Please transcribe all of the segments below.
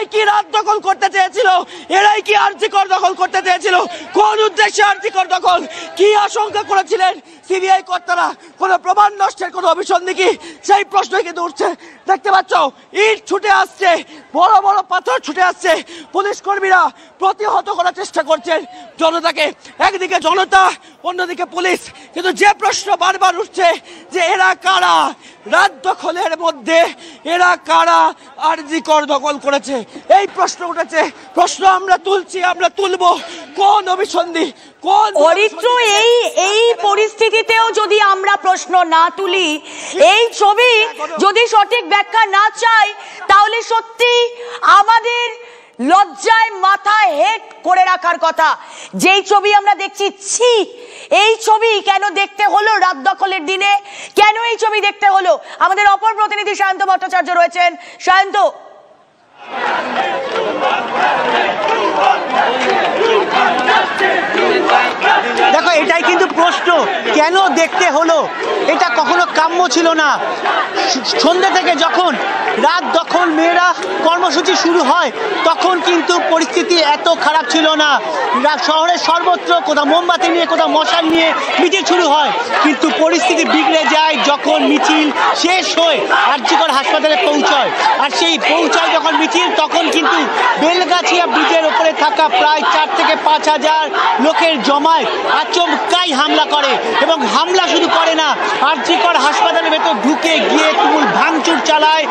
এরাই কি রাত দখল করতে চেয়েছিল? এরাই কি আরজিকর দখল করতে চেয়েছিল? কোন উদ্দেশ্যে আরজিকর দখল? কি আশঙ্কা করেছিলেন সিবিআই কর্তারা? কোন প্রমাণ নষ্টের কোন অভিসন্ধি কি? সেই প্রশ্নই কিন্তু উঠছে। দেখতে পাচ্ছ ইট ছুটে আসছে, বড় বড় পাথর ছুটে আসছে। পুলিশ কর্মীরা প্রতিহত করার চেষ্টা করছেন জনতাকে। একদিকে জনতা, অন্যদিকে পুলিশ। কিন্তু যে প্রশ্ন বারবার উঠছে যে এরা কারা? রাত দখলের মধ্যে এরা কারা আরজিকর দখল করেছে? এই প্রশ্ন উঠেছে। প্রশ্ন আমরা তুলছি, আমরা তুলবো। কোন অভিসন্ধি, কোন অরিত্র এই পরিস্থিতিতেও যদি আমরা প্রশ্ন না তুলি, এই ছবি যদি সঠিক ব্যাখ্যা না চাই, তাহলে সত্যি আমাদের লজ্জায় মাথা হেট করে রাখার কথা। যেই ছবি আমরা দেখছি, ছি, এই ছবি কেন দেখতে হলো রাত দখলের দিনে? কেন এই ছবি দেখতে হলো? আমাদের অপর প্রতিনিধি সায়ন্ত ভট্টাচার্য রয়েছেন। সায়ন্ত, দেখো, এটাই কিন্তু প্রশ্ন, কেন দেখতে হলো? এটা কখনো কাম্য ছিল না। সন্ধ্যে থেকে যখন রাত দখল মেয়েরা কর্মসূচি শুরু হয়, তখন কিন্তু পরিস্থিতি এত খারাপ ছিল না। শহরের সর্বত্র কোথাও মোমবাতি নিয়ে, কোথাও মশাল নিয়ে মিছিল শুরু হয়। কিন্তু পরিস্থিতি বিগড়ে যায় যখন মিছিল শেষ হয়ে আরজিকর হাসপাতালে পৌঁছয়। আর সেই পৌঁছায় যখন মিছিল, তখন কিন্তু বেলগাছিয়া ব্রিজের ওপরে থাকা প্রায় 4 থেকে 5 হাজার লোকের জমায়েত আচমকাই হামলা করে। এবং হামলা শুধু করে না, আরজিকর হাসপাতালের ভেতর ঢুকে গিয়ে তুমুল ভাঙচুর চালায়।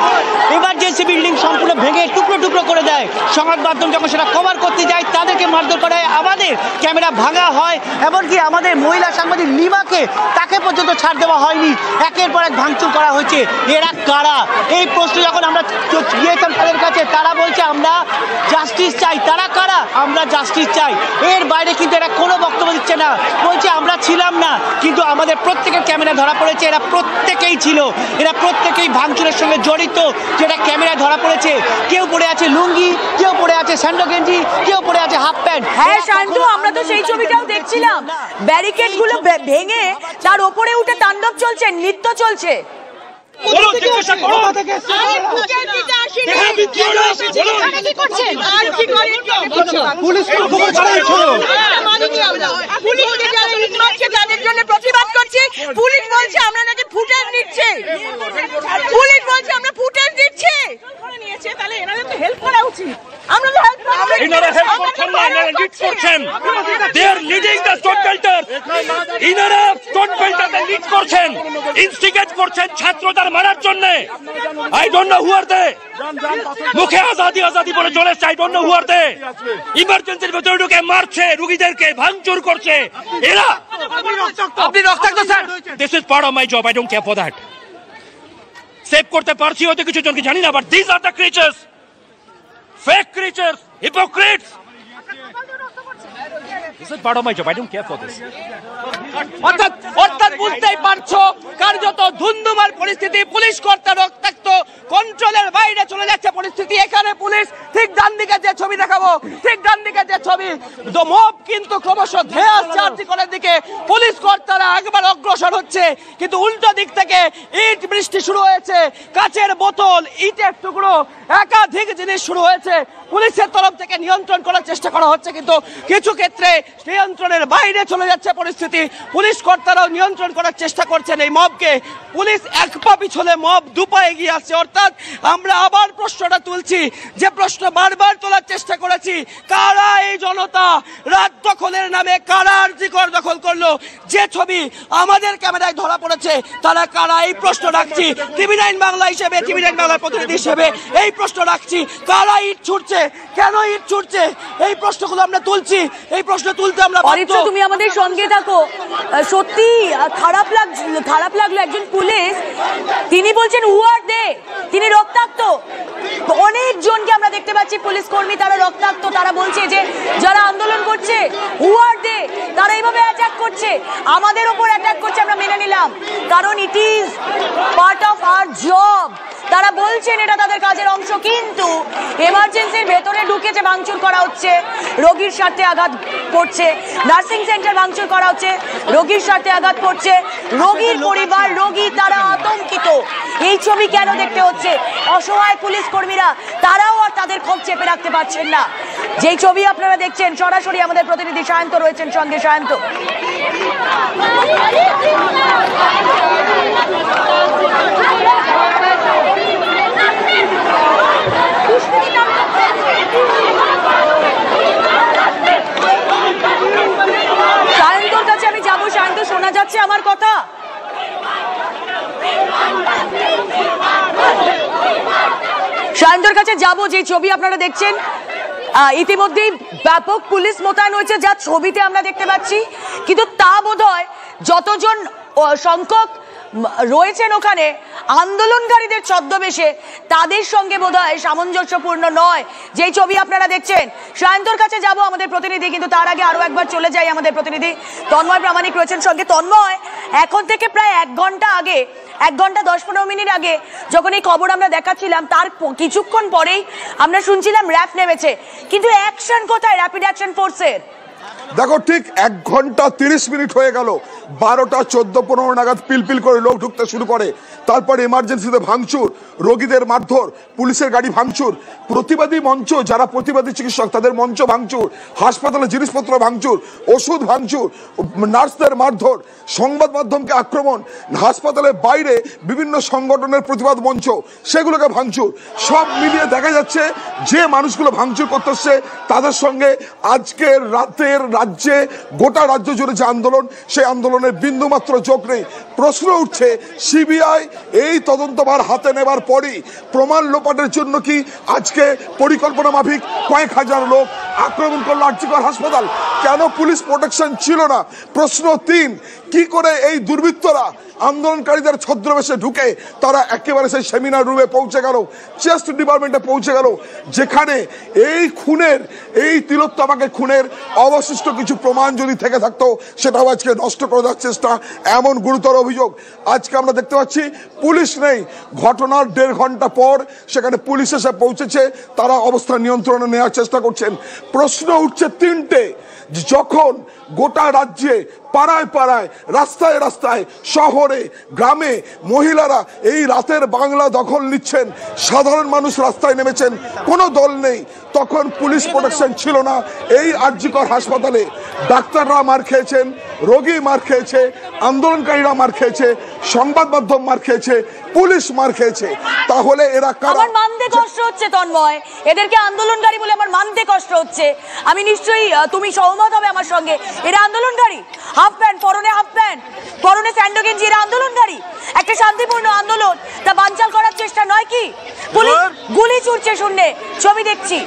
এমার্জেন্সি বিল্ডিং সম্পূর্ণ ভেঙে টুকরো টুকরো করে দেয়। সংবাদ মাধ্যম যখন সেটা কভার করতে যায়, তাদেরকে মারধর করা হয়, আমাদের ক্যামেরা ভাঙা হয়। এমনকি আমাদের মহিলা সাংবাদিক লিমাকে, তাকে পর্যন্ত ছাড় দেওয়া হয়নি। একের পর এক ভাঙচুর করা হয়েছে। এরা কারা? এই প্রশ্ন যখন আমরা গিয়েছিলাম তাদের কাছে, তারা বলছে আমরা জাস্টিস চাই। তারা কারা? আমরা জাস্টিস চাই। এর বাইরে কিন্তু এরা কোনো বক্তব্য দিচ্ছে না। বলছে আমরা ছিলাম না, কিন্তু আমাদের প্রত্যেকের ক্যামেরা ধরা পড়েছে। এরা প্রত্যেকেই ছিল, এরা প্রত্যেকেই ভাঙচুরের সঙ্গে জড়িত, যেটা ক্যামেরায় ধরা পড়েছে। কেউ পড়ে আছে লুঙ্গি, কেউ পড়ে আছে স্যান্ডো গেঞ্জি, কেউ পড়ে আছে হাফ প্যান্ট। হ্যাঁ শান্ত, আমরা তো সেই ছবিটাও দেখছিলাম। ব্যারিকেড গুলো ভেঙে তার উপরে উঠে তাণ্ডব চলছে, নৃত্য চলছে। তাদের জন্য প্রতিবাদ করছি। পুলিশ বলছে আমরা নাকি ফুটেজ নিচ্ছি। পুলিশ বলছে আমরা ফুটেজ দিচ্ছি। তাহলে এনাদের তো হেল্প করা উচিত। আমরা তো হেল্প করছি। এনারা হেল্প করছেন না, এনারা লিড করছেন। দে আর লিডিং দ্য স্টোন বেল্টার। এনারা স্টোন বেল্টারদের লিড করছেন, ইনস্টিগেট করছেন ছাত্রদের মারার জন্য। আই ডোন্ট নো হু আর দে। মুখে আজাদি আজাদি বলে চলে আই ডোন্ট নো হু আর দে। ইমার্জেন্সির ভেতরে ঢুকে মারছে, রোগীদেরকে ভাঙচুর করছে। এরা আপনি রক্তাক্ত sir. This is part of my job, I don't care for that. Save করতে পারছি হয়তো কিছু জনকে, জানি না, but this are the creatures, fake creatures, hypocrites. This is part of my job. I don't care for this. অর্থাৎ বুঝতেই পারছো কার্যত ধুন্ধুমার পরিস্থিতি। পুলিশ কর্তা রক্তাক্ত, কন্ট্রোলের বাইরে চলে যাচ্ছে পরিস্থিতি। এখানে পুলিশ, ঠিক ডান দিকে যে ছবি দেখাবো, ঠিক ডান দিকে যে ছবি, মব কিন্তু ক্রমশ ধেয়ে আসছে আরজিকরের দিকে। পুলিশ কর্তারা একবার অগ্রসর হচ্ছে, কিন্তু উল্টো দিক থেকে ইট বৃষ্টি শুরু হয়েছে। কাচের বোতল, ইটের টুকরো, একাধিক জিনিস শুরু হয়েছে। পুলিশের তরফ থেকে নিয়ন্ত্রণ করার চেষ্টা করা হচ্ছে, কিন্তু কিছু ক্ষেত্রে নিয়ন্ত্রণের বাইরে চলে যাচ্ছে পরিস্থিতি। পুলিশ কর্তারাও নিয়ন্ত্রণ করার চেষ্টা করছেন এই মবকে। পুলিশ এক পা পিছলে, মব দু পা এগিয়ে আসছে। অর্থাৎ আমরা আবার প্রশ্নটা তুলছি, যে প্রশ্ন বারবার তোলার চেষ্টা করেছি, কারা এই জনতা? রাত দখলের নামে কারা আরজিকর দখল করলো? যে ছবি আমাদের ক্যামেরায় ধরা পড়েছে, তারা কারা? এই প্রশ্ন রাখছি টিভি9 বাংলা হিসেবে, টিভি9 বাংলার প্রতিনিধি হিসেবে এই প্রশ্ন রাখছি। কারা ইট ছুটছে? কেন ইট ছুটছে? এই প্রশ্নগুলো আমরা তুলছি। এই প্রশ্ন তুলতে আমরা অরিত্র, তুমি আমাদের সঙ্গে থাকো। সত্যি খারাপ লাগলো। একজন পুলিশ, তিনি বলছেন হু আর দে, তিনি রক্তাক্ত। অনেক জনকে আমরা দেখতে পাচ্ছি পুলিশ কর্মী, তারা রক্তাক্ত। তারা বলছে যে যারা আন্দোলন করছে হু আর দে, তারা এইভাবে অ্যাটাক করছে, আমাদের ওপর অ্যাটাক করছে। আমরা মেনে নিলাম, কারণ it is part of our job. তারা বলছেন এটা তাদের কাজের অংশ। কিন্তু এমার্জেন্সির ভেতরে ঢুকে যে ভাঙচুর করা হচ্ছে, রোগীর স্বার্থে আঘাত পড়ছে। নার্সিং সেন্টার ভাঙচুর করা হচ্ছে, রোগীর স্বার্থে আঘাত পড়ছে। রোগীর পরিবার, রোগী, তারা আতঙ্কিত। এই ছবি কেন দেখতে হচ্ছে? অসহায় পুলিশ কর্মীরা, তারাও আর তাদের খবর চেপে রাখতে পারছেন না। যেই ছবি আপনারা দেখছেন সরাসরি আমাদের প্রতিনিধি সায়ন্ত রয়েছেন সঙ্গে। সায়ন্ত, সায়ন্তর কাছে আমি যাবো। সায়ন্ত, শোনা যাচ্ছে আমার কথা? সায়ন্তর কাছে যাবো। যে ছবি আপনারা দেখছেন ইতিমধ্যেই ব্যাপক পুলিশ মোতায়েন হয়েছে যা ছবিতে আমরা দেখতে পাচ্ছি, কিন্তু তা বোধহয় যতজন সংখ্যক রয়েছেন ওখানে আন্দোলনকারীদের ছদ্মবেশে তাদের সঙ্গে বোধহয় সামঞ্জস্যপূর্ণ নয় যেই ছবি আপনারা দেখছেন। সায়ন্তর কাছে যাব আমাদের প্রতিনিধি, কিন্তু তার আগে আরো একবার চলে যাই আমাদের প্রতিনিধি তন্ময় প্রামাণিক রয়েছেন সঙ্গে। তন্ময়, এখন থেকে প্রায় 1 ঘন্টা আগে, 1 ঘন্টা 10-15 মিনিট আগে যখন এই খবর আমরা দেখাচ্ছিলাম তার কিছুক্ষণ পরেই আমরা শুনছিলাম র্যাব নেমেছে, কিন্তু অ্যাকশন কোথায় র্যাপিড অ্যাকশন ফোর্সের? দেখো, ঠিক 1 ঘন্টা 30 মিনিট হয়ে গেল, 12টা 14-15 নাগাদ পিলপিল করে লোক ঢুকতে শুরু করে। তারপর এমার্জেন্সিতে ভাঙচুর, রোগীদের মারধর, পুলিশের গাড়ি ভাঙচুর, প্রতিবাদী মঞ্চ যারা প্রতিবাদী চিকিৎসক তাদের মঞ্চ ভাঙচুর, হাসপাতালে জিনিসপত্র ভাঙচুর, ওষুধ ভাঙচুর, নার্সদের মারধর, সংবাদ মাধ্যমকে আক্রমণ, হাসপাতালের বাইরে বিভিন্ন সংগঠনের প্রতিবাদ মঞ্চ সেগুলোকে ভাঙচুর। সব মিলিয়ে দেখা যাচ্ছে যে মানুষগুলো ভাঙচুর করতেছে তাদের সঙ্গে আজকের রাতের রাজ্যে গোটা রাজ্য জুড়ে যে আন্দোলন, সেই আন্দোলনের বিন্দুমাত্র যোগ নেই। প্রশ্ন উঠছে, সিবিআই এই তদন্তভার হাতে নেবার পরই প্রমাণ লোপাটের জন্য কি আজকে পরিকল্পনা মাফিক কয়েক হাজার লোক আক্রমণ করলো আরজিকর হাসপাতাল? কেন পুলিশ প্রোটেকশন ছিল না? প্রশ্ন 3, কি করে এই দুর্বৃত্তরা আন্দোলনকারীদের ছদ্মবেশে ঢুকে তারা একেবারে সেই সেমিনার রুমে পৌঁছে গেল, চেস্ট ডিপার্টমেন্টে পৌঁছে গেল, যেখানে এই খুনের, এই তিলোত্তমাকে খুনের অবশিষ্ট কিছু প্রমাণ যদি থেকে থাকতো সেটাও আজকে নষ্ট করে দেওয়ার চেষ্টা, এমন গুরুতর অভিযোগ। আজকে আমরা দেখতে পাচ্ছি পুলিশ নেই, ঘটনার 1.5 ঘন্টা পর সেখানে পুলিশ এসে পৌঁছেছে, তারা অবস্থা নিয়ন্ত্রণে নেওয়ার চেষ্টা করছেন। প্রশ্ন উঠছে 3টে, যখন গোটা রাজ্যে পাড়ায় পাড়ায়, রাস্তায় রাস্তায়, শহরে গ্রামে মহিলারা এই রাতের বাংলা দখল নিচ্ছেন, সাধারণ মানুষ রাস্তায় নেমেছেন, কোনো দল নেই, তখন পুলিশ প্রোটেকশন ছিল না। এই আরজিকর হাসপাতালে ডাক্তাররা মার খেয়েছেন, রোগী মার খেয়েছে, আন্দোলনকারীরা মার খেয়েছে, সংবাদ মাধ্যম মার খেয়েছে, পুলিশ মার খেয়েছে। তাহলে এরা কারা? আমার মানতে কষ্ট হচ্ছে তন্ময়, এদেরকে আন্দোলনকারী বলে আমার মানতে কষ্ট হচ্ছে। আমি নিশ্চয়ই, তুমি সহমত হবে আমার সঙ্গে, এরা আন্দোলনকারী। হাফ প্যান্ট পরনে, হাফ প্যান্ট পরনে, স্যান্ডো গেঞ্জি, এরা আন্দোলনকারী। একটা শান্তিপূর্ণ আন্দোলন তা বানচাল করার চেষ্টা নয় কি? পুলিশ গুলি ছুড়ছে শূন্যে, ছবি দেখছি।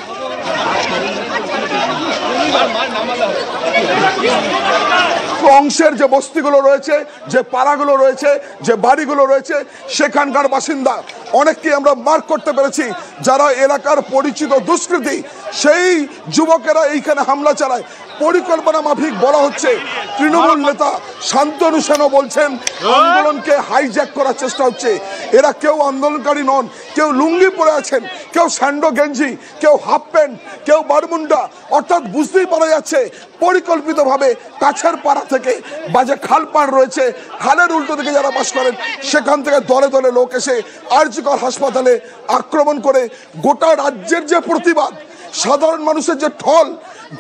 অংশের যে বস্তিগুলো রয়েছে, যে পাড়াগুলো রয়েছে, যে বাড়িগুলো রয়েছে, সেখানকার বাসিন্দা অনেককে আমরা মার্ক করতে পেরেছি। যারা এলাকার পরিচিত দুষ্কৃতী, সেই যুবকেরা এইখানে হামলা চালায়। পরিকল্পনা মাফিক বলা হচ্ছে। তৃণমূল নেতা শান্তনু সেনও বলছেন আন্দোলনকে হাইজ্যাক করার চেষ্টা হচ্ছে। এরা কেউ আন্দোলনকারী নন, কেউ লুঙ্গি পরে আছেন, কেউ স্যান্ডো গেঞ্জি, কেউ হাফ প্যান্ট, কেউ বারমুন্ডা, অর্থাৎ বুঝতেই পারা যাচ্ছে পরিকল্পিতভাবে কাছের পাড়া থেকে বাজে খাল পাড় রয়েছে, খালের উল্টো দিকে যারা বাস করেন সেখান থেকে দলে দলে লোক এসে আরজিকর হাসপাতালে আক্রমণ করে গোটা রাজ্যের যে প্রতিবাদ, সাধারণ মানুষের যে ঢল,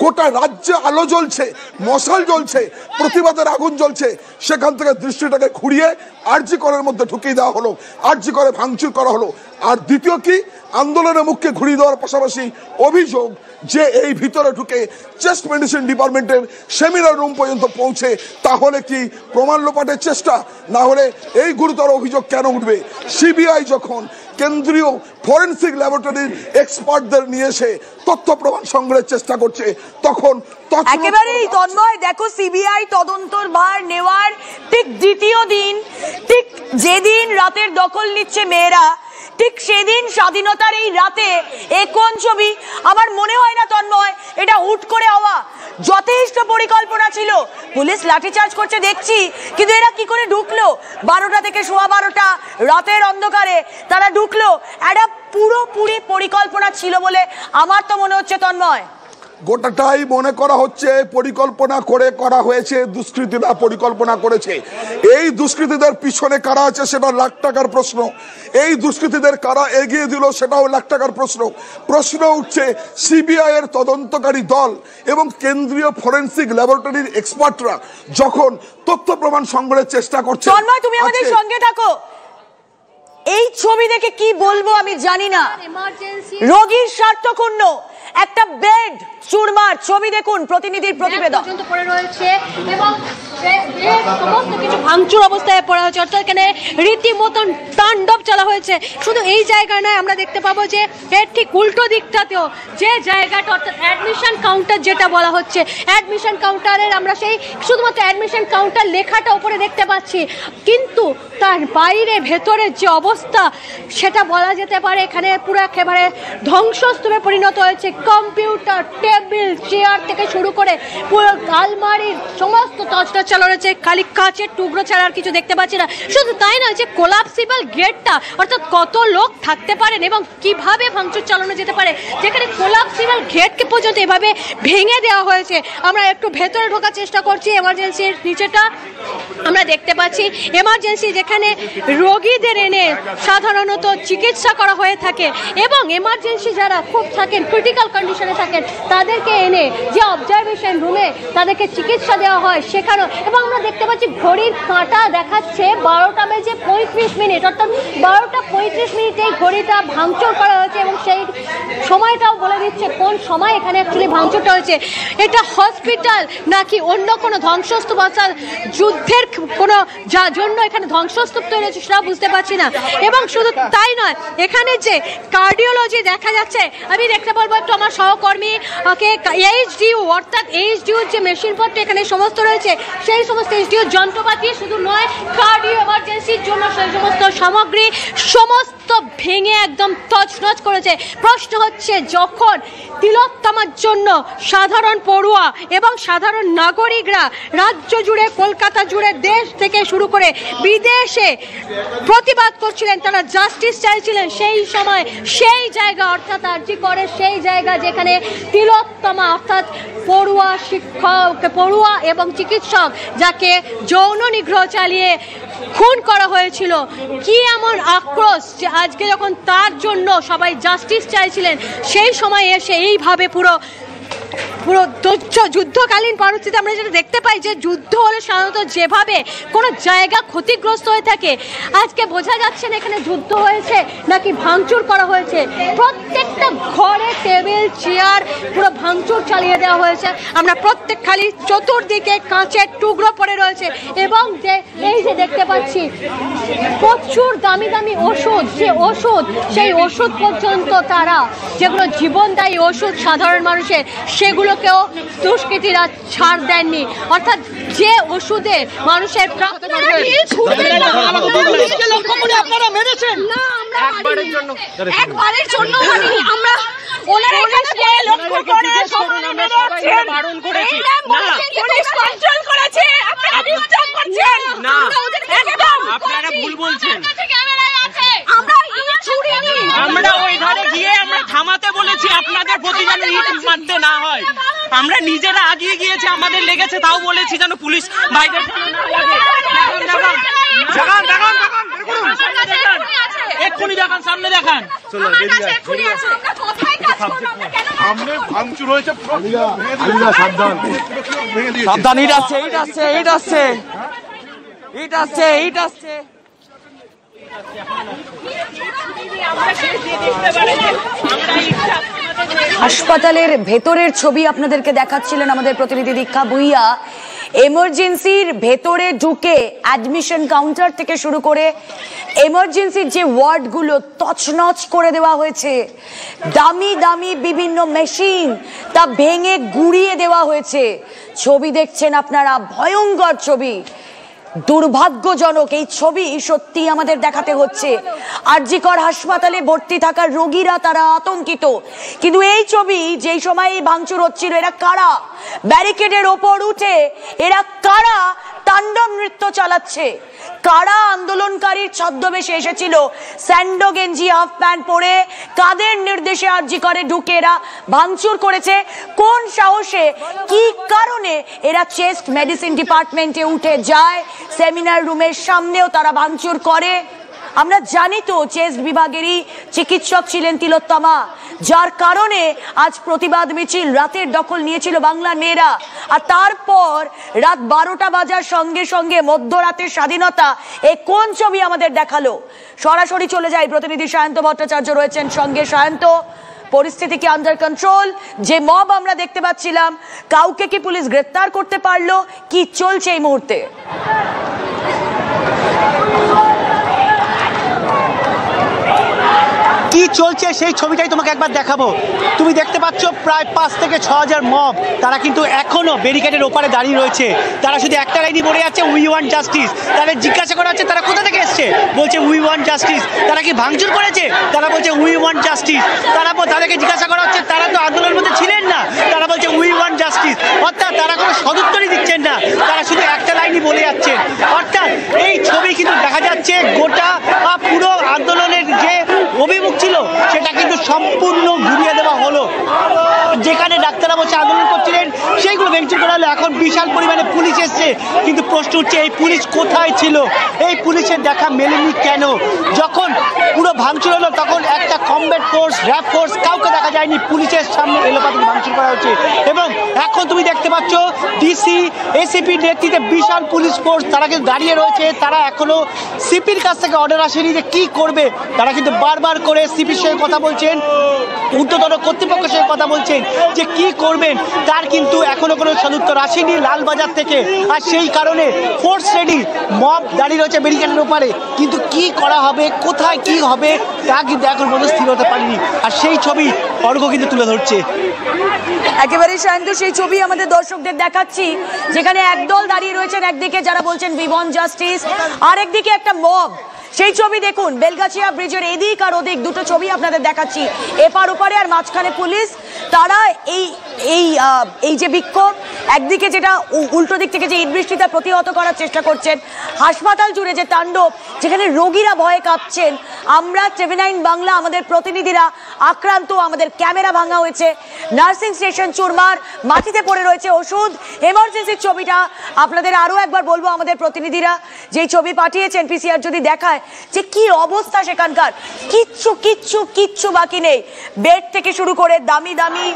গোটা রাজ্যে আলো জ্বলছে, মশাল জ্বলছে, প্রতিবাদের আগুন জ্বলছে, সেখান থেকে দৃষ্টিটাকে ঘুরিয়ে আরজিকরের মধ্যে ঢুকিয়ে দেওয়া হলো, আরজিকরে ভাঙচুর করা হলো। আর দ্বিতীয় কি, আন্দোলনের মুখকে ঘুরিয়ে দেওয়ার পাশাপাশি অভিযোগ যে এই ভিতরে ঢুকে চেস্ট মেডিসিন ডিপার্টমেন্টের সেমিনার রুম পর্যন্ত পৌঁছে, তাহলে কি প্রমাণ লোপাটের চেষ্টা? না হলে এই গুরুতর অভিযোগ কেন উঠবে? সিবিআই যখন কেন্দ্রীয় ফরেন্সিক ল্যাবরেটরির এক্সপার্টদের নিয়ে এসে তথ্য প্রমাণ সংগ্রহের চেষ্টা করছে, তখন একেবারেই তন্ময়, দেখো সিবিআই তদন্তর ভার নেওয়ার ঠিক দ্বিতীয় দিন, ঠিক যেদিন রাতের দখল নিচ্ছে মেয়েরা, ঠিক সেদিন স্বাধীনতার এই রাতে কোন ছবি? আমার মনে হয় না তন্ময় এটা হুট করে হওয়া, যথেষ্ট পরিকল্পনা ছিল। পুলিশ লাঠিচার্জ করছে দেখছি, কিন্তু এরা কি করে ঢুকলো? 12টা থেকে 12:15 রাতের অন্ধকারে তারা ঢুকলো। একটা পুরোপুরি পরিকল্পনা ছিল বলে আমার তো মনে হচ্ছে তন্ময়। গোটাটাই মনে করা হচ্ছে পরিকল্পনা করে করা হয়েছে, দুষ্কৃতীরা পরিকল্পনা করেছে। এই দুষ্কৃতীদের পিছনে কারা আছে সেটা লাখ টাকার প্রশ্ন, এই দুষ্কৃতীদের কারা এগিয়ে দিল সেটাও লাখ টাকার প্রশ্ন। প্রশ্ন উঠছে সিবিআই এর তদন্তকারী দল এবং কেন্দ্রীয় ফরেনসিক ল্যাবরেটরির এক্সপার্টরা যখন তথ্য প্রমাণ সংগ্রহের চেষ্টা করছে। তুমি আমাদের সঙ্গে থাকো। এই ছবি দেখে কি বলবো আমি জানি না, রোগীর স্বার্থক্ষুণ্ণ একটা বেড চুরমার ছবি দেখুন, প্রতিনিধির প্রতিবেদন পড়ে রয়েছে এবং সমস্ত কিছু ভাঙচুর অবস্থায় পড়া হয়েছে, অর্থাৎ এখানে রীতিমতন তাণ্ডব চালা হয়েছে। শুধু এই জায়গায় নয়, আমরা দেখতে পাবো যে এর ঠিক উল্টো দিকটাতেও যে জায়গাটা, অর্থাৎ অ্যাডমিশন কাউন্টার যেটা বলা হচ্ছে, অ্যাডমিশন কাউন্টারের আমরা সেই শুধুমাত্র অ্যাডমিশন কাউন্টার লেখাটা উপরে দেখতে পাচ্ছি, কিন্তু তার বাইরে ভেতরের যে অবস্থা সেটা বলা যেতে পারে এখানে পুরো একেবারে ধ্বংসস্তূপে পরিণত হয়েছে। কম্পিউটার, টেবিল, চেয়ার থেকে শুরু করে পুরো আলমারির সমস্ত তছনছ চালা রয়েছে, খালি কাচের টুকরো ছাড়া আর কিছু দেখতে পাচ্ছি না। শুধু তাই নয়, যে কোলাপসিবল গেটটা, অর্থাৎ কত লোক থাকতে পারেন এবং কিভাবে ভাঙচুর চালানো যেতে পারে, যেখানে কোলাপসিবল গেটকে পর্যন্ত এভাবে ভেঙে দেওয়া হয়েছে। আমরা একটু ভেতরে ঢোকার চেষ্টা করছি, এমার্জেন্সির নিচেটা আমরা দেখতে পাচ্ছি। এমার্জেন্সি যেখানে রোগীদের এনে সাধারণত চিকিৎসা করা হয়ে থাকে এবং এমার্জেন্সি যারা খুব থাকেন, ক্রিটিক্যাল কন্ডিশনে থাকেন, তাদেরকে এনে যে অবজারভেশন রুমে তাদেরকে চিকিৎসা দেওয়া হয় সেখানেও। এবং আমরা দেখতে পাচ্ছি ঘড়ির কাঁটা দেখাচ্ছে 12টা বেজে 35 মিনিট, অর্থাৎ 12টা 35 মিনিটে এই ঘড়িটা ভাঙচুর করা হয়েছে এবং সেই সময়টাও বলে দিচ্ছে কোন সময় এখানে অ্যাকচুয়ালি ভাঙচুরটা হয়েছে। এটা হসপিটাল নাকি অন্য কোনো ধ্বংসস্তূপ, অর্থাৎ যুদ্ধের কোনো যার জন্য এখানে ধ্বংসস্তূপ তৈরি হয়েছে সেটা বুঝতে পারছি না। এবং শুধু তাই নয়, এখানে যে কার্ডিওলজি দেখা যাচ্ছে, আমি দেখতে বলবো একটু আমার সহকর্মী এইচডিইউ, অর্থাৎ এইচডিইউর যে মেশিনপত্র এখানে সমস্ত রয়েছে, সেই সমস্ত এইচডিইউর যন্ত্রপাতি শুধু নয়, কার্ডিও এমার্জেন্সির জন্য সেই সমস্ত সামগ্রী সমস্ত ভেঙে একদম তছনছ করেছে। প্রশ্ন হচ্ছে, যখন তিলোত্তমার জন্য সাধারণ পড়ুয়া এবং সাধারণ নাগরিকরা রাজ্য জুড়ে, কলকাতা জুড়ে, দেশ থেকে শুরু করে বিদেশে প্রতিবাদ করছিলেন, তারা জাস্টিস চাইছিলেন, সেই সময় সেই জায়গা, অর্থাৎ আরজি করে সেই জায়গা যেখানে তিলোত্তমা, অর্থাৎ পড়ুয়া শিক্ষক, পড়ুয়া এবং চিকিৎসক যাকে যৌন নিগ্রহ চালিয়ে খুন করা হয়েছিল, কি এমন আক্রোশ যে আজকে যখন তার জন্য সবাই জাস্টিস চাইছিলেন, সেই সময় এসে এইভাবে পুরো যুদ্ধকালীন পরিস্থিতি আমরা যেটা দেখতে পাই, যে যুদ্ধ হলে সাধারণত যেভাবে কোনো জায়গা ক্ষতিগ্রস্ত হয়ে থাকে, আজকে বোঝা যাচ্ছে না এখানে যুদ্ধ হয়েছে নাকি ভাঙচুর করা হয়েছে। প্রত্যেকটা ঘরে টেবিল, চেয়ার পুরো ভাঙচুর চালিয়ে দেওয়া হয়েছে। আমরা প্রত্যেক খালি চতুর্দিকে কাঁচের টুকরো পড়ে রয়েছে এবং যে এই যে দেখতে পাচ্ছি প্রচুর দামি দামি ওষুধ, যে ওষুধ, সেই ওষুধ পর্যন্ত তারা, যেগুলো জীবনদায়ী ওষুধ সাধারণ মানুষের, সেগুলোকেও দুষ্কৃতীরা ছাড় দেননি। অর্থাৎ যে ওষুধে মানুষের একবারের জন্য আমরা আপনারা ভুল বলছেন। আমরা ওই ধারে গিয়ে আমরা থামাতে বলেছি, আপনাদের প্রতি যেন ইট মারতে না হয়। আমরা নিজেরা আগিয়ে গিয়েছি, আমাদের লেগেছে, তাও বলেছি যেন পুলিশ বাইরে এক্ষুনি দেখান, সামনে দেখান। সাবধান, ইট আসছে, ইট আসছে, ইট আসছে, ইট আসছে, ইট আসছে। হাসপাতালের ভেতরের ছবি আপনাদেরকে দেখাচ্ছিলেন আমাদের প্রতিনিধি দীক্ষা ভুইয়া। এমার্জেন্সির ভেতরে ঢুকে অ্যাডমিশন কাউন্টার থেকে শুরু করে এমার্জেন্সির যে ওয়ার্ডগুলো তছনছ করে দেওয়া হয়েছে, দামি দামি বিভিন্ন মেশিন তা ভেঙে গুড়িয়ে দেওয়া হয়েছে। ছবি দেখছেন আপনারা, ভয়ঙ্কর ছবি, দুর্ভাগ্যজনক এই ছবি সত্যি আমাদের দেখাতে হচ্ছে। আরজিকর হাসপাতালে ভর্তি থাকা রোগীরা তারা আতঙ্কিত, কিন্তু এই ছবি যেই সময় ভাঙচুর হচ্ছিল, এরা কারা? ব্যারিকেডের ওপর উঠে এরা কারা তাণ্ডব নৃত্য চালাচ্ছে। কারা আন্দোলনকারীর ছদ্মবেশে এসেছিল, স্যান্ডো গেঞ্জি হাফ প্যান্ট পরে, কাদের নির্দেশে আরজি করে ঢুকে এরা ভাঙচুর করেছে, কোন সাহসে, কি কারণে এরা চেস্ট মেডিসিন ডিপার্টমেন্টে উঠে যায়, সেমিনার রুমের সামনেও তারা ভাঙচুর করে। আমরা জানি তো চেস্ট বিভাগেরই চিকিৎসক ছিলেন তিলোত্তমা, যার কারণে আজ প্রতিবাদ মিছিল রাতের দখল নিয়েছিল বাংলার মেয়েরা। আর তারপর রাত 12টা বাজার সঙ্গে সঙ্গে মধ্যরাতের স্বাধীনতা, এ কোন ছবি আমাদের দেখালো? সরাসরি চলে যায় প্রতিনিধি সায়ন্ত ভট্টাচার্য রয়েছেন সঙ্গে। সায়ন্ত, পরিস্থিতি কি আন্ডার কন্ট্রোল? যে মব আমরা দেখতে পাচ্ছিলাম, কাউকে কি পুলিশ গ্রেফতার করতে পারলো? কি চলছে এই মুহূর্তে? কি চলছে সেই ছবিটাই তোমাকে একবার দেখাবো। তুমি দেখতে পাচ্ছ প্রায় 5 থেকে 6,000 মব, তারা কিন্তু এখনো ব্যারিকেডের ওপারে দাঁড়িয়ে রয়েছে। তারা শুধু একটা লাইনই বলে যাচ্ছে, উই ওয়ান্ট জাস্টিস। তাদের জিজ্ঞাসা করা হচ্ছে তারা কোথা থেকে এসছে, বলছে উই ওয়ান্ট জাস্টিস। তারা কি ভাঙচুর করেছে, তারা বলছে উই ওয়ান্ট জাস্টিস। তাদেরকে জিজ্ঞাসা করা হচ্ছে তারা তো আন্দোলনের মধ্যে ছিলেন না, তারা বলছে উই ওয়ান্ট জাস্টিস। অর্থাৎ তারা কোনো সদুত্তরই দিচ্ছেন না, তারা শুধু একটা লাইনই বলে যাচ্ছেন। অর্থাৎ এই ছবি কিন্তু দেখা যাচ্ছে গোটা পুরো আন্দোলনের যে অভিমুখ ছিল সেটা কিন্তু সম্পূর্ণ ঘুরিয়ে দেওয়া হলো। যেখানে ডাক্তাররা বসে আন্দোলন করছিলেন সেইগুলো ভেঙচুর করা হলো। এখন বিশাল পরিমাণে পুলিশ এসছে, কিন্তু প্রশ্ন উঠছে এই পুলিশ কোথায় ছিল, এই পুলিশের দেখা মেলেনি কেন? যখন পুরো ভাঙচুর হলো তখন একটা কমব্যাট ফোর্স, র্যাব ফোর্স, কাউকে দেখা যায়নি। পুলিশের সামনে এলোপাতাড়ি ভাঙচুর করা হচ্ছে। এবং এখন তুমি দেখতে পাচ্ছ ডিসি, এসিপি নেতৃত্বে বিশাল পুলিশ ফোর্স, তারা কিন্তু দাঁড়িয়ে রয়েছে। তারা এখনো সিপির কাছ থেকে অর্ডার আসেনি যে কি করবে। তারা কিন্তু বারবার করে সিপির সঙ্গে কথা বলছেন, ঊর্ধ্বতন কর্তৃপক্ষের সঙ্গে কথা বলছেন যে কি করবেন, তার কিন্তু এখনো কোনো সদুত্তর আসেনি লালবাজার থেকে। আর সেই কারণে ফোর্স রেডি, মব দাঁড়িয়ে রয়েছে ব্যারিকেডের ওপারে, কিন্তু কি করা হবে, কোথায় কি হবে তা কিন্তু এখন পর্যন্ত স্থির হতে পারেনি। আর সেই ছবি অর্ঘ্য কিন্তু তুলে ধরছে। একেবারে শান্ত সেই ছবি আমাদের দর্শকদের দেখাচ্ছি, যেখানে একদল দাঁড়িয়ে রয়েছেন একদিকে যারা বলছেন উই ওয়ান্ট জাস্টিস, আর একদিকে একটা মব। সেই ছবি দেখুন, বেলগাছিয়া ব্রিজের এদিক আর ওদিক দুটো ছবি আপনাদের দেখাচ্ছি, এপার ওপারে আর মাঝখানে পুলিশ। তারা এই যে বিক্ষোভ, একদিকে যেটা উল্টো দিক থেকে যে ইট বৃষ্টিটা প্রতিহত করার চেষ্টা করছেন, হাসপাতাল জুড়ে যে তাণ্ডব, যেখানে রোগীরা ভয়ে কাঁপছেন। আমরা TV9 বাংলা, আমাদের প্রতিনিধিরা আক্রান্ত, আমাদের ক্যামেরা ভাঙা হয়েছে, নার্সিং স্টেশন চুরমার, মাটিতে পড়ে রয়েছে ওষুধ। এমার্জেন্সির ছবিটা আপনাদের আরও একবার বলবো, আমাদের প্রতিনিধিরা যেই ছবি পাঠিয়েছেন পিসিআর যদি দেখায় যে কি অবস্থা সেখানকার, কিচ্ছু কিচ্ছু কিচ্ছু বাকি নেই। বেড থেকে শুরু করে দামি দামি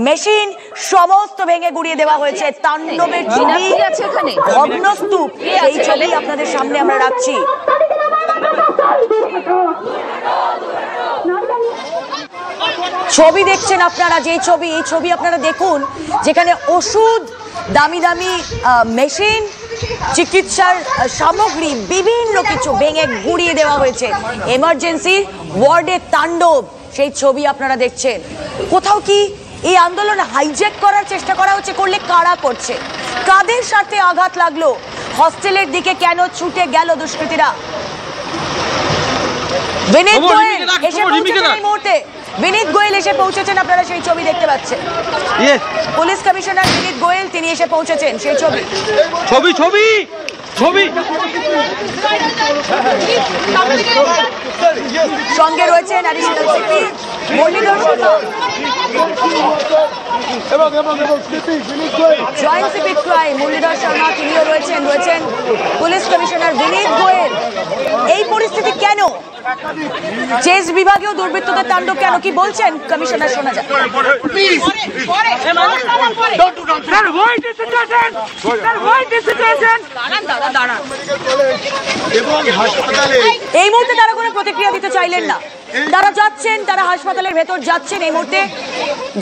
মেশিন সমস্ত ভেঙে গুড়িয়ে দেওয়া হয়েছে। তাণ্ডবের ছবি, ভগ্নস্তূপ, এই ছবি আপনাদের সামনে আমরা রাখছি। ছবি দেখছেন আপনারা, যে ছবি, এই ছবি আপনারা দেখুন, যেখানে ওষুধ, দামি দামি মেশিন, চিকিৎসার সামগ্রী, বিভিন্ন কিছু ভেঙে গুড়িয়ে দেওয়া হয়েছে। এমার্জেন্সি ওয়ার্ডের তাণ্ডব, সেই ছবি আপনারা দেখছেন। কোথাও কি এই আন্দোলন হাইজ্যাক করার চেষ্টা করা হচ্ছে? করলে কারা করছে? কাদের সাথে আঘাত লাগলো? হস্টেলের দিকে কেন ছুটে গেল দুষ্কৃতীরা? বিনীত গোয়েল এসে পৌঁছেছেন এই মুহূর্তে, বিনীত গোয়েল এসে পৌঁছেছেন, আপনারা সেই ছবি দেখতে পাচ্ছেন। পুলিশ কমিশনার বিনীত গোয়েল, তিনি এসে পৌঁছেছেন, সেই ছবি ছবি ছবি ছবি সঙ্গে রয়েছেন additional CP Muralidhar Sharma, joint CP crime Muralidhar Sharma, তিনিও রয়েছেন পুলিশ কমিশনার বিনীত গোয়েল। এই পরিস্থিতি কেন? চেস্ট বিভাগেও দুর্বৃত্তদের তাণ্ডব কেন? কি বলছেন কমিশনার, শোনা যায়। এই মুহূর্তে তারা কোনো প্রতিক্রিয়া দিতে চাইলেন না। তারা যাচ্ছেন, তারা হাসপাতালের ভেতর যাচ্ছেন। এই মুহূর্তে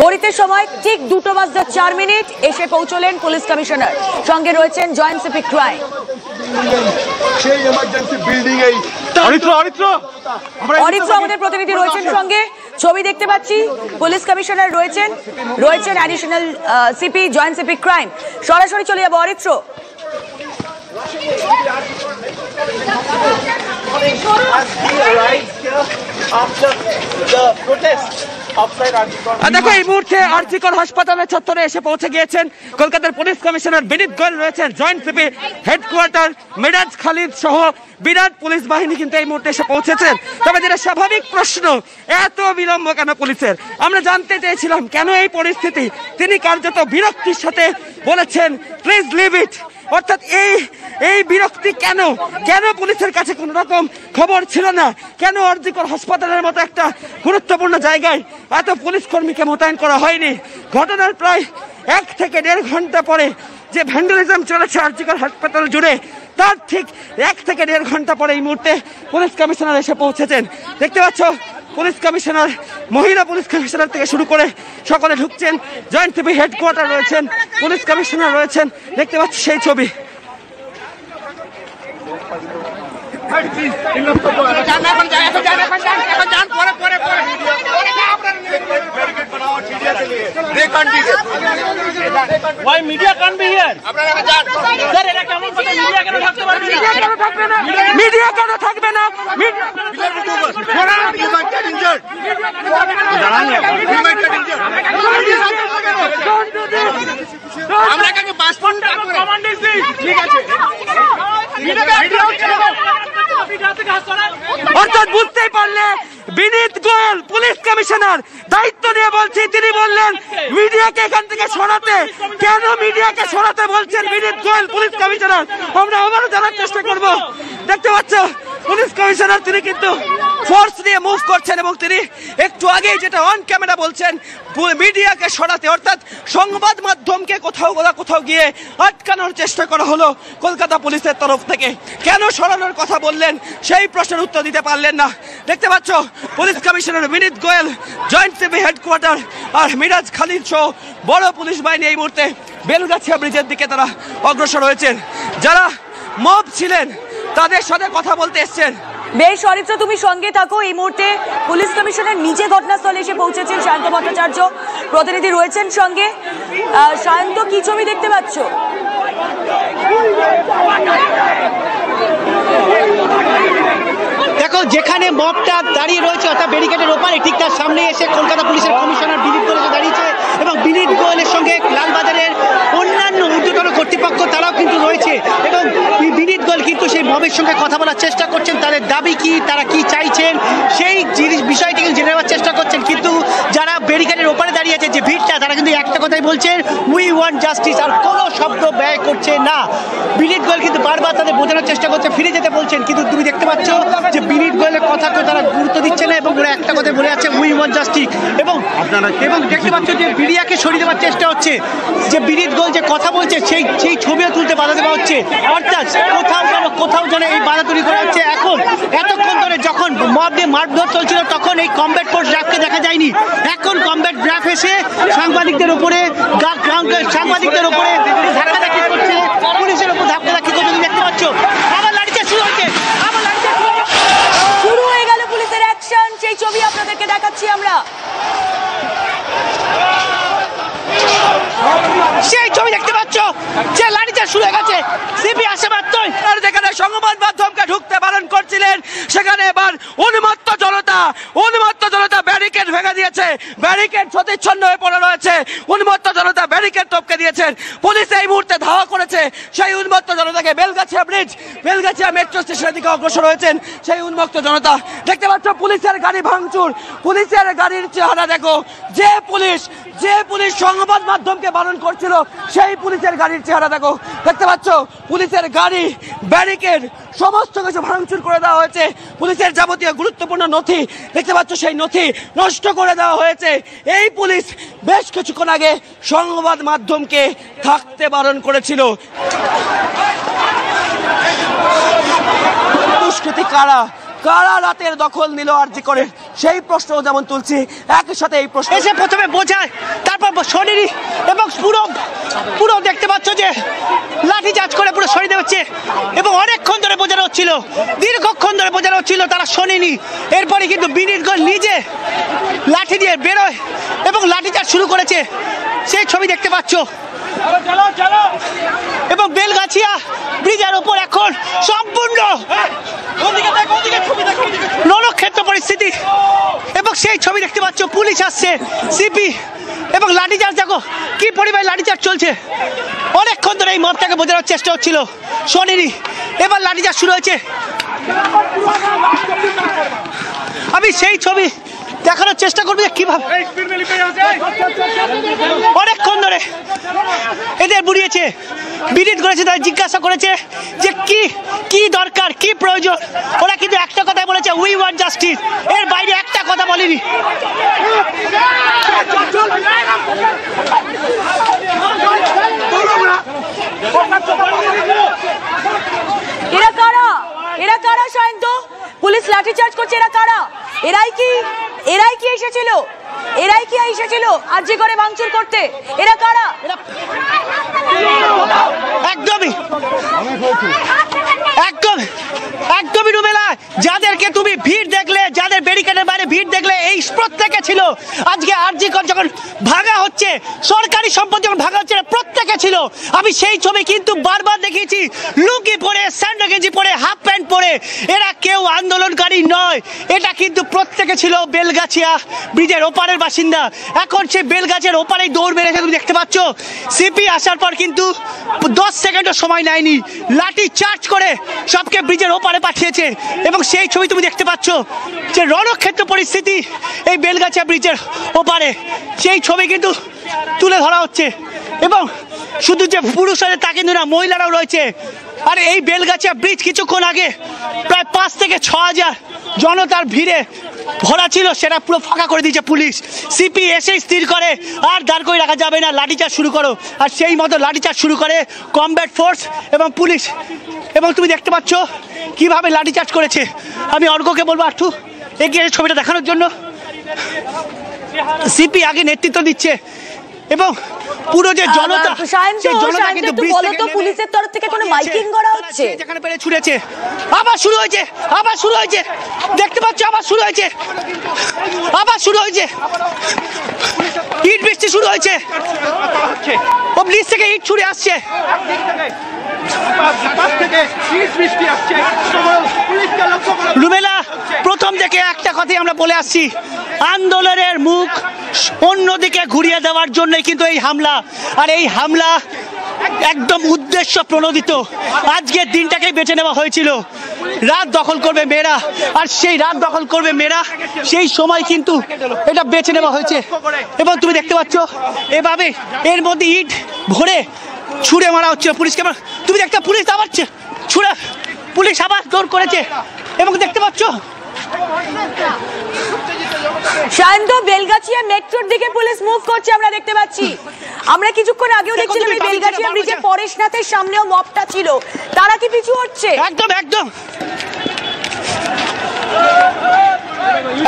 ঘড়িতে সময় ঠিক 2:04 এসে পৌঁছলেন পুলিশ কমিশনার, সঙ্গে রয়েছেন জয়েন্ট সিপি ক্রাইম। অরিত্র আমাদের প্রতিনিধি রয়েছেন সঙ্গে, ছবি দেখতে পাচ্ছি। পুলিশ কমিশনার রয়েছেন additional CP, joint CP crime. সরাসরি চলে যাবো অরিত্র। After the protest, দেখো এই মুহূর্তে আরজি কর হাসপাতালের চত্বরে এসে পৌঁছে গিয়েছেন কলকাতার পুলিশ কমিশনার বিনীত গোয়েল রয়েছেন, joint CP headquarter Miraj Khalid সহ বিরাট পুলিশ বাহিনী কিন্তু এই মুহূর্তে এসে পৌঁছেছেন। তবে যেটা স্বাভাবিক প্রশ্ন, এত বিলম্ব কেন পুলিশের? আমরা জানতে চেয়েছিলাম কেন এই পরিস্থিতি। তিনি কার্যত বিরক্তির সাথে বলেছেন প্লিজ লিভ ইট, অর্থাৎ এই বিরক্তি কেন? কেন পুলিশের কাছে কোন রকম খবর ছিল না? কেন আরজি কর হাসপাতালের মতো একটা গুরুত্বপূর্ণ জায়গায় এত পুলিশ কর্মীকে মোতায়েন করা হয়নি? ঘটনার প্রায় 1 থেকে 1.5 ঘন্টা পরে যে ভ্যান্ডালিজম চলেছে আরজি কর হাসপাতাল জুড়ে, তার ঠিক 1 থেকে 1.5 ঘন্টা পরে এই মুহূর্তে পুলিশ কমিশনার এসে পৌঁছেছেন। দেখতে পাচ্ছ পুলিশ কমিশনার, মহিলা পুলিশ কমিশনার থেকে শুরু করে সকলে ঢুকছেন। জয়েন্ট সিপি হেডকোয়ার্টার রয়েছেন, পুলিশ কমিশনার রয়েছেন, দেখতে পাচ্ছ সেই ছবি। Why media can't be here? Sir, এটা কেমন কথা? মিডিয়া কেন থাকতে পারবে না? মিডিয়া কেন থাকবে না? আমরা কাকে পাসপোর্ট কমান্ড দিছি, ঠিক আছে? অর্থাৎ বুঝতেই পারলে বিনীত গোয়েল পুলিশ কমিশনার দায়িত্ব নিয়ে বলছি, তিনি বললেন মিডিয়াকে এখান থেকে সরাতে। কেন মিডিয়াকে সরাতে বলছেন বিনীত গোয়েল পুলিশ কমিশনার? আমরা আবারও জানার চেষ্টা করব। দেখতে পাচ্ছ পুলিশ কমিশনার তিনি কিন্তু ফোর্স নিয়ে মুভ করছেন এবং তিনি একটু আগেই যেটা অন ক্যামেরা বলছেন মিডিয়াকে সরাতে, অর্থাৎ সংবাদ মাধ্যমকে কোথাও গিয়ে আটকানোর চেষ্টা করা হলো কলকাতা পুলিশের তরফ থেকে। কেন সরানোর কথা বললেন সেই প্রশ্নের উত্তর দিতে পারলেন না। দেখতে পাচ্ছ police commissioner Vineet Goyal, joint CP headquarter আর মিরাজ খালিদ সহ বড় পুলিশ বাহিনী এই মুহূর্তে বেলগাছিয়া ব্রিজের দিকে তারা অগ্রসর হয়েছেন। যারা মব ছিলেন তাদের সাথে কথা বলতে এসছেন। বেশ অরিত্র, তুমি সঙ্গে থাকো। এই মুহূর্তে পুলিশ কমিশনার নিজে ঘটনাস্থলে এসে পৌঁছেছেন। সায়ন্ত ভট্টাচার্য প্রতিনিধি রয়েছেন সঙ্গে। সায়ন্ত, কি ছবি দেখতে পাচ্ছ? দেখো যেখানে মবটা দাঁড়িয়ে রয়েছে অর্থাৎ ব্যারিকেডের ওপারে, ঠিক তার সামনে এসে কলকাতা পুলিশের কমিশনার বিনীত গোয়েল দাঁড়িয়েছে এবং বিনীত গোয়েলের সঙ্গে লালবাজারের অন্যান্য ঊর্ধ্বতন কর্তৃপক্ষ তারাও কিন্তু রয়েছে এবং বিনীত গোয়েল কিন্তু সেই মবের সঙ্গে কথা বলার চেষ্টা করছেন। তাদের দাবি কি, তারা কি চাইছেন সেই বিষয়টি কিন্তু জেনে নেওয়ার চেষ্টা করছেন। কিন্তু যারা ব্যারিকেডের ওপারে দাঁড়িয়ে আছে যে ভিড়টা, তারা কিন্তু একটা কথাই বলছেন উই ওয়ান্ট জাস্টিস, আর কোনো শব্দ ব্যয় করছে না। বিনীত গোয়েল কিন্তু বারবার তাদের বোঝানোর চেষ্টা করছে, ফিরে যেতে বলছেন, কিন্তু তুমি দেখতে পাচ্ছ যে বিনীত গোয়েলের কথাকে তারা গুরুত্ব দিচ্ছে না এবং ওরা একটা কথা বলে যাচ্ছে উই ওয়ান্ট জাস্টিস। এবং দেখতে পাচ্ছ যে মিডিয়াকে সরিয়ে দেওয়ার চেষ্টা হচ্ছে। যে বিনীত গোয়েল যে কথা বলছে সেই ছবিও তুলতে বাধা দেওয়া হচ্ছে। অর্থাৎ কোথাও যেন এই বাধা তৈরি করা হচ্ছে। এতক্ষণ ধরে যখন মব নিয়ে মারধর চলছিল তখন এই কমব্যাট ফোর্স ড্রাফকে দেখা যায়নি। এখন কমব্যাট ড্রাফ এসে সাংবাদিকদের উপরে ধাক্কাধাক্কি করছে, পুলিশের উপর ধাক্কাধাক্কি করছে। তুমি দেখতে পাচ্ছ আবার লাঠিতে শুরু হচ্ছে, শুরু হয়ে গেল পুলিশের অ্যাকশন। সেই ছবি আপনাদেরকে দেখাচ্ছি আমরা। সেই ছবি দেখতে পাচ্ছ যে লাঠিতে শুরু হয়ে গেছে। সিপি আসে মাত্রই যেখানে সংবাদ মাধ্যমকে ঢুকতে বারণ করছিলেন সেখানে এবার উন্মত্ত জনতা ব্যারিকেড ভেঙে দিয়েছে। ব্যারিকেড ছত্রচ্ছন্ন হয়ে পড়ে রয়েছে। উন্মত্ত জনতা ব্যারিকেড টপকে দিয়েছেন। পুলিশ এই মুহূর্তে ধাওয়া করেছে সেই উন্মত্ত জনতাকে। বেলগাছিয়া মেট্রো স্টেশনের দিকে অগ্রসর হয়েছেন সেই উন্মত্ত জনতা। দেখতে পাচ্ছ পুলিশের গাড়ি ভাঙচুর, পুলিশের গাড়ির চেহারা দেখো। যে পুলিশ সংবাদ মাধ্যমকে বারণ করছিল সেই পুলিশের গাড়ির চেহারা দেখো। দেখতে পাচ্ছ পুলিশের গাড়ি, ব্যারিকেড সমস্ত কিছু ভাঙচুর করে দেওয়া হয়েছে। পুলিশের যাবতীয় গুরুত্বপূর্ণ নথি দেখতে পাচ্ছ সেই নথি নষ্ট করে দেওয়া হয়েছে। এই পুলিশ বেশ কিছুক্ষণ আগে সংবাদ মাধ্যমকে থাকতে বারণ করেছিল। দুষ্কৃতী কারা রাতের দখল নিল আরজি করে সেই প্রশ্ন যেমন তুলছি, একই সাথে এই প্রশ্ন এসে প্রথমে বোঝায়, তারপর শরীরই এবং পুরো দেখতে পাচ্ছ যে লাঠি চার্জ করে পুরো সরিয়ে দেওয়া হচ্ছে এবং অনেকক্ষণ ধরে বোঝানো হচ্ছিল, দীর্ঘক্ষণ ধরে বোঝানো হচ্ছিল, তারা শোনেনি। এরপরে কিন্তু বিনীত গোয়েল নিজে লাঠি দিয়ে বেরোয় এবং লাঠি চার্জ শুরু করেছে। সেই ছবি দেখতে পাচ্ছ এবং বেলগাছিয়া ব্রিজের উপর এখন সম্পূর্ণ রণক্ষেত্র পরিস্থিতি এবং সেই ছবি দেখতে পাচ্ছ। পুলিশ আসছে, সিপি এবং লাঠিচার্জ, দেখো কি পরিমাণ লাঠিচার্জ চলছে। অনেকক্ষণ ধরে এই মতটাকে বোঝানোর চেষ্টা হচ্ছিল, শোনেনি, এবার লাঠিচার্জ শুরু হয়েছে। আমি সেই ছবি দেখানোর চেষ্টা করবো যে কিভাবে অনেকক্ষণ ধরে এদের বুড়িয়েছে, বিডিট করেছে, তারা জিজ্ঞাসা করেছে যে কি কি দরকার, কি প্রয়োজন। ওরা কিন্তু একটা কথাই বলেছে, উই ওয়ান্ট জাস্টিস, এর বাইরে একটা কথা বলেনি। এরা কারা? এরা কারা সায়ন্ত? পুলিশ লাঠিচার্জ করছে, এরা কারা? এরাই কি এসেছিল? এরাই কি এসেছিল আরজি করে ভাঙচুর করতে? এরা কারা? একদমই একদমই রুমেলা, যাদেরকে তুমি ভিড় দেখলে, যাদের ব্যারিকেডের বাইরে ভিড় দেখলে, এই প্রত্যেকে ছিল আজকে আরজি কর যখন ভাঙা হচ্ছে, সরকারি সম্পদ যখন ভাঙা হচ্ছে, প্রত্যেকে ছিল। আমি সেই ছবি কিন্তু বারবার দেখিয়েছি, লুঙ্গি পরে, স্যান্ডো গেঞ্জি পরে, হাফ প্যান্ট পরে, এরা কেউ আন্দোলনকারী নয়, এটা কিন্তু প্রত্যেকে ছিল বেলগাছিয়া ব্রিজের ওপারের বাসিন্দা। এখন সে বেলগাছের ওপারেই দৌড় মেরেছে, তুমি দেখতে পাচ্ছ। সিপি আসার পর কিন্তু 10 সেকেন্ডও সময় নেয়নি, লাঠি চার্জ করে সবকে ব্রিজের ওপারে পাঠিয়েছে এবং সেই ছবি তুমি দেখতে পাচ্ছ যে রণক্ষেত্র পরিস্থিতি এই বেলগাছিয়া ব্রিজের ওপারে, সেই ছবি কিন্তু তুলে ধরা হচ্ছে। এবং শুধু যে পুরুষ আছে তা কিন্তু না, মহিলারাও রয়েছে। আর এই বেলগাছিয়া ব্রিজ কিছুক্ষণ আগে প্রায় 5 থেকে 6 হাজার জনতার ভিড়ে ভরা ছিল, সেটা পুরো ফাঁকা করে দিয়েছে পুলিশ। সিপি এসেই স্থির করে আর দাঁড় করে রাখা যাবে না, লাঠিচার্জ শুরু করো। আর সেই মতো লাঠিচার্জ শুরু করে কমব্যাট ফোর্স এবং পুলিশ। এবং তুমি দেখতে পাচ্ছ কিভাবে লাঠিচার্জ করেছে। আমি অর্ঘ্যকে বলবো একটু এগিয়ে ছবিটা দেখানোর জন্য। সিপি আগে নেতৃত্ব দিচ্ছে এবং পুরো যে জনতা, সেই জনতা কিন্তু পুলিশের তরফ থেকে কোনো মাইকিং করা হচ্ছে, যেখানে পেরে ছুড়েছে। আবার শুরু হয়েছে, আবার শুরু হয়েছে, দেখতে পাচ্ছ, আবার শুরু হয়েছে, আবার শুরু হয়েছে, ইট বৃষ্টি শুরু হয়েছে, ও ব্রিজ থেকে ইট ছুড়ে আসছে। রুমেলা, প্রথম থেকে একটা কথাই আমরা বলে আসছি, আন্দোলনের মুখ অন্যদিকে ঘুরিয়ে দেওয়ার জন্যই কিন্তু এই হামলা। আর এই হামলা একদম উদ্দেশ্য প্রণোদিত। আজকের দিনটাকেই বেছে নেওয়া হয়েছিল, রাত দখল করবে মেয়েরা, আর সেই রাত দখল করবে মেয়েরা, সেই সময় কিন্তু এটা বেছে নেওয়া হয়েছে। এবং তুমি দেখতে পাচ্ছ এভাবে এর মধ্যে ইট ভরে ছুড়ে মারা হচ্ছে পুলিশকে। তুমি দেখতে পুলিশ আবার ছুড়ে, পুলিশ আবার দৌড় করেছে এবং দেখতে পাচ্ছ শান্ত বেলগাছিয়া মেট্রোর দিকে পুলিশ মুভ করছে, আমরা দেখতে পাচ্ছি। আমরা কিছুক্ষণ আগেও দেখছিলাম এই বেলগাছিয়া ব্রিজে পরেশনাথের সামনেও মবটা ছিল, তারা কি পিছু হচ্ছে? একদম একদম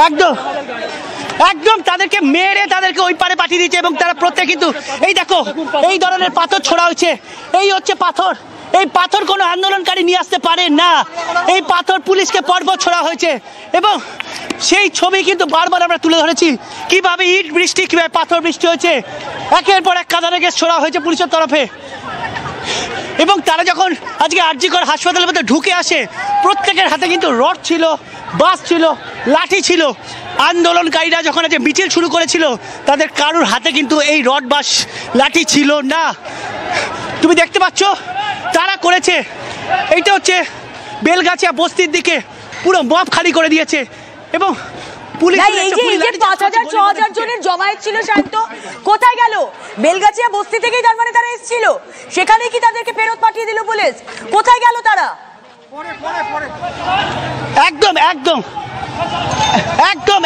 একদম একদম তাদেরকে মেরে তাদেরকে ওই পারে পাঠিয়ে দিয়েছে এবং তারা প্রত্যেক কিন্তু এই দেখো এই ধরনের পাথর ছোড়া হয়েছে। এই হচ্ছে পাথর, এই পাথর কোনো আন্দোলনকারী নিয়ে আসতে পারে না, এই পাথর পুলিশকে পরপর ছোড়া হয়েছে। এবং সেই ছবি কিন্তু বারবার আমরা তুলে ধরেছি, কিভাবে ইট বৃষ্টি, কিভাবে পাথর বৃষ্টি হয়েছে, একের পর এক কাঁদানে গ্যাস ছোড়া হয়েছে পুলিশের তরফে। এবং তারা যখন আজকে আরজি কর হাসপাতালের মধ্যে ঢুকে আসে, প্রত্যেকের হাতে কিন্তু রড ছিল, বাস ছিল, লাঠি ছিল। আন্দোলনকারীরা যখন আজকে মিছিল শুরু করেছিল, তাদের কারোর হাতে কিন্তু এই রড বাস লাঠি ছিল না। তুমি দেখতে পাচ্ছ তারা করেছে, এইটা হচ্ছে বেলগাছিয়া বস্তির দিকে পুরো মব খালি করে দিয়েছে। এবং পুলিশ এই যে 5,000-6,000 জনের জমায়েত ছিল শান্ত, কোথায় গেল? বেলগাছিয়া বস্তি থেকেই তার মানে তারা এসেছিল, সেখানে কি তাদেরকে ফেরত পাঠিয়ে দিল পুলিশ? কোথায় গেল তারা? একদম একদম একদম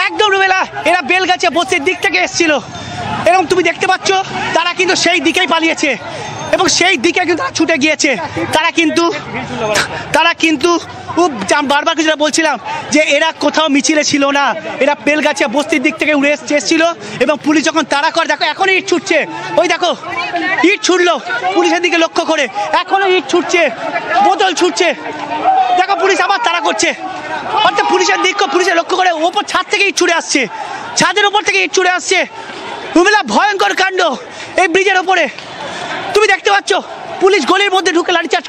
একদম রুমেলা, এরা বেলগাছিয়া বস্তির দিক থেকে এসেছিল এবং তুমি দেখতে পাচ্ছ তারা কিন্তু সেই দিকেই পালিয়েছে এবং সেই দিকে কিন্তু ছুটে গিয়েছে। তারা কিন্তু বারবার কিছু বলছিলাম যে এরা কোথাও মিছিলে ছিল না, এরা বেলগাছিয়া বস্তির দিক থেকে উড়ে এসেছিল। এবং পুলিশ যখন তারা করে, দেখো এখনো ইট ছুটছে, ওই দেখো ইট ছুটলো পুলিশের দিকে লক্ষ্য করে, এখনো ইট ছুটছে, বোতল ছুটছে, দেখো পুলিশ আবার তারা করছে। অর্থাৎ পুলিশের দিক, পুলিশের লক্ষ্য করে ওপর ছাদ থেকে ইট ছুড়ে আসছে, ছাদের ওপর থেকে ইট ছুড়ে আসছে। রুমেলা ভয়ঙ্কর কাণ্ড এই ব্রিজের ওপরে তুমি দেখতে পাচ্ছ পুলিশ গলির মধ্যে ঢুকে লাঠিচার্জ